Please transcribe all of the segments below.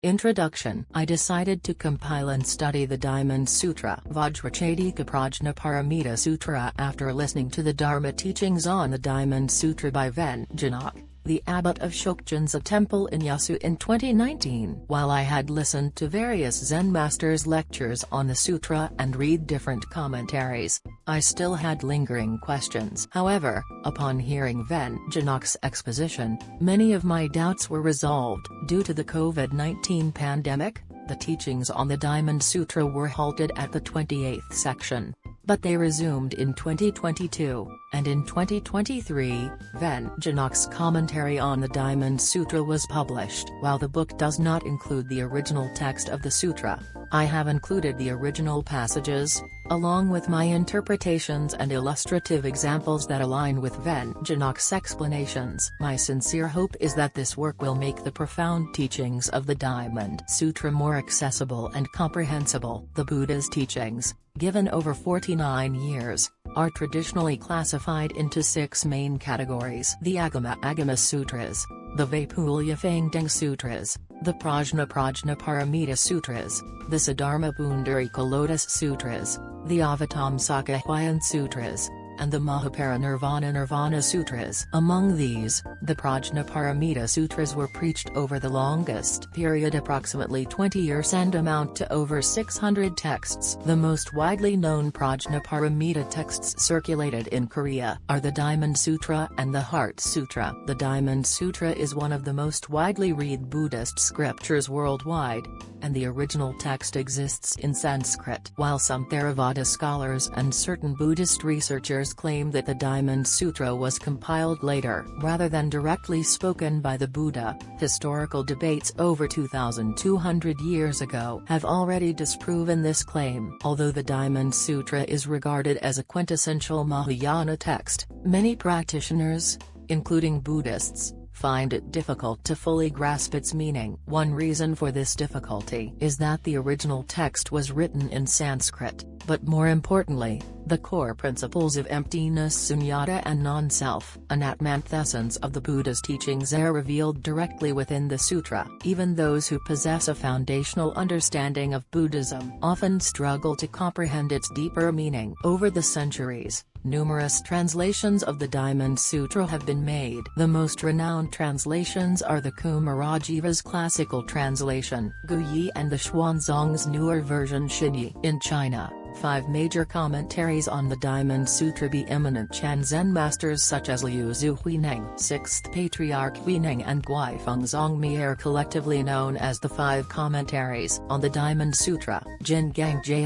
Introduction. I decided to compile and study the Diamond Sutra Vajracchedika Prajnaparamita Sutra after listening to the Dharma teachings on the Diamond Sutra by Ven Janak, the abbot of Shokjinza Temple in Yasu in 2019. While I had listened to various Zen masters' lectures on the sutra and read different commentaries, I still had lingering questions. However, upon hearing Ven Janak's exposition, many of my doubts were resolved. Due to the COVID-19 pandemic, the teachings on the Diamond Sutra were halted at the 28th section, but they resumed in 2022, and in 2023, Ven Janak's commentary on the Diamond Sutra was published. While the book does not include the original text of the sutra, I have included the original passages, along with my interpretations and illustrative examples that align with Ven Janak's explanations. My sincere hope is that this work will make the profound teachings of the Diamond Sutra more accessible and comprehensible. The Buddha's teachings, given over 49 years, are traditionally classified into 6 main categories: the Agama Sutras, the Vaipulya Phangdeng Sutras, the Prajnaparamita Sutras, the Siddharma Pundarika Lotus Sutras, the Avatamsaka Hwayan Sutras, and the Mahaparinirvana Sutras. Among these, the Prajnaparamita Sutras were preached over the longest period, approximately 20 years, and amount to over 600 texts. The most widely known Prajnaparamita texts circulated in Korea are the Diamond Sutra and the Heart Sutra. The Diamond Sutra is one of the most widely read Buddhist scriptures worldwide, and the original text exists in Sanskrit. While some Theravada scholars and certain Buddhist researchers claim that the Diamond Sutra was compiled later rather than directly spoken by the Buddha, historical debates over 2,200 years ago have already disproven this claim. Although the Diamond Sutra is regarded as a quintessential Mahayana text, many practitioners, including Buddhists, find it difficult to fully grasp its meaning. One reason for this difficulty is that the original text was written in Sanskrit, but more importantly, the core principles of emptiness, sunyata, and non-self, essence of the Buddha's teachings, are revealed directly within the sutra. Even those who possess a foundational understanding of Buddhism often struggle to comprehend its deeper meaning. Over the centuries, numerous translations of the Diamond Sutra have been made. The most renowned translations are the Kumarajiva's classical translation, Guyi, and the Xuanzang's newer version, Xinyi. In China, 5 major commentaries on the Diamond Sutra by eminent Chan Zen masters such as Liu Zu Huineng, 6th Patriarch Huineng, and Guifeng Zongmi are collectively known as the 5 commentaries on the Diamond Sutra. Jingang Jing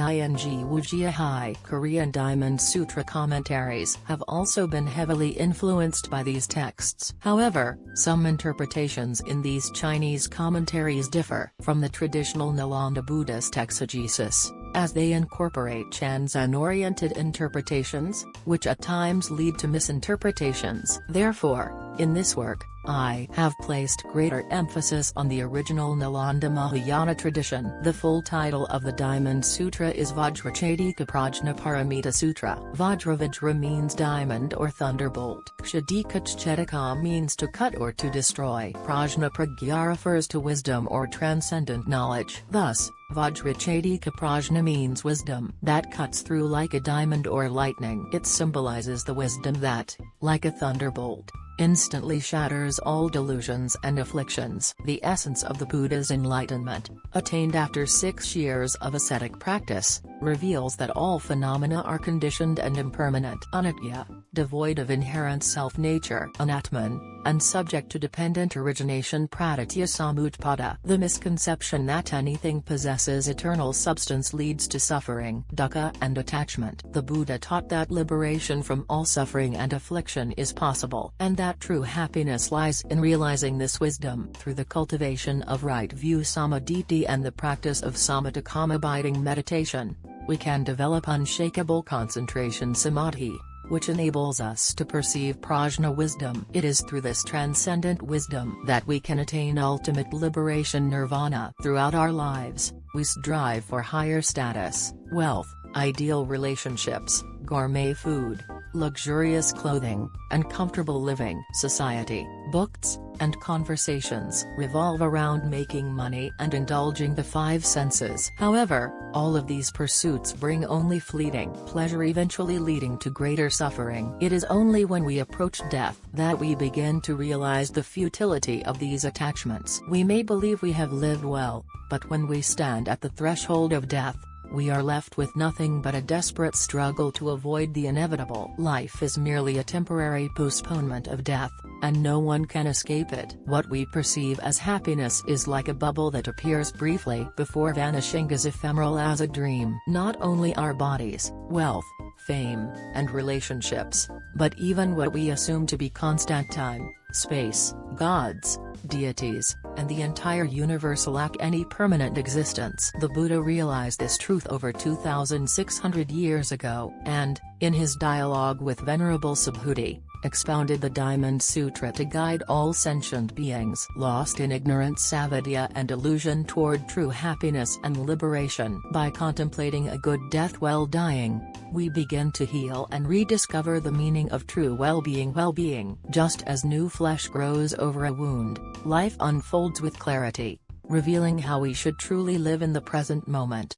Wujia Hai Korean Diamond Sutra commentaries have also been heavily influenced by these texts. However, some interpretations in these Chinese commentaries differ from the traditional Nalanda Buddhist exegesis, as they incorporate Chan Zen-oriented interpretations, which at times lead to misinterpretations. Therefore, in this work, I have placed greater emphasis on the original Nalanda Mahayana tradition. The full title of the Diamond Sutra is Vajracchedika Prajnaparamita Sutra. Vajra means diamond or thunderbolt. Chedika means to cut or to destroy. Prajnapragya refers to wisdom or transcendent knowledge. Thus, Vajracchedika Prajna means wisdom that cuts through like a diamond or lightning. It symbolizes the wisdom that, like a thunderbolt, instantly shatters all delusions and afflictions. The essence of the Buddha's enlightenment, attained after 6 years of ascetic practice, reveals that all phenomena are conditioned and impermanent. Anitya, devoid of inherent self-nature. Anatman, and subject to dependent origination. Pratitya Samutpada. The misconception that anything possesses eternal substance leads to suffering, dukkha, and attachment. The Buddha taught that liberation from all suffering and affliction is possible, and that true happiness lies in realizing this wisdom. Through the cultivation of right view samadhi and the practice of samatha abiding meditation, we can develop unshakable concentration samadhi, which enables us to perceive prajna wisdom. It is through this transcendent wisdom that we can attain ultimate liberation, nirvana. Throughout our lives, we strive for higher status, wealth, ideal relationships, gourmet food, luxurious clothing, and comfortable living. Society, books, and conversations revolve around making money and indulging the five senses. However, all of these pursuits bring only fleeting pleasure, eventually leading to greater suffering. It is only when we approach death that we begin to realize the futility of these attachments. We may believe we have lived well, but when we stand at the threshold of death, we are left with nothing but a desperate struggle to avoid the inevitable. Life is merely a temporary postponement of death, and no one can escape it. What we perceive as happiness is like a bubble that appears briefly before vanishing, as ephemeral as a dream. Not only our bodies, wealth, fame, and relationships, but even what we assume to be constant time, space, gods, deities, and the entire universe lack any permanent existence. The Buddha realized this truth over 2,600 years ago, and, in his dialogue with Venerable Subhuti, expounded the Diamond Sutra to guide all sentient beings lost in ignorance, avidya, and illusion toward true happiness and liberation. By contemplating a good death while dying, we begin to heal and rediscover the meaning of true well-being. Just as new flesh grows over a wound, life unfolds with clarity, revealing how we should truly live in the present moment.